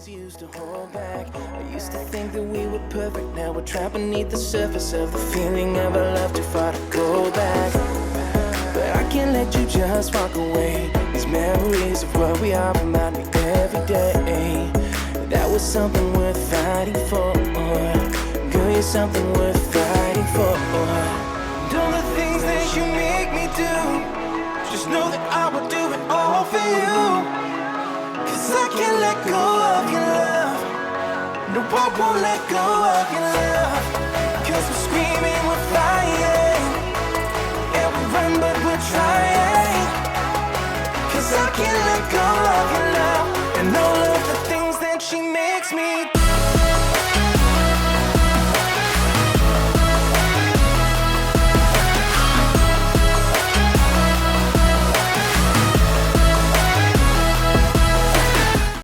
things used to hold back. I used to think that we were perfect. Now we're trapped beneath the surface of the feeling of our love too far to go back. But I can't let you just walk away. These memories of what we are remind me every day that was something worth fighting for. Girl, you're something worth fighting for. And all the things that you make me do, just know that I will do it all for you. Cause I can't let go of your love. No, I won't let go of your love. Cause we're screaming, we're flying, and we run but we're trying. Cause I can't let go of your love. And all of the things that she makes me do.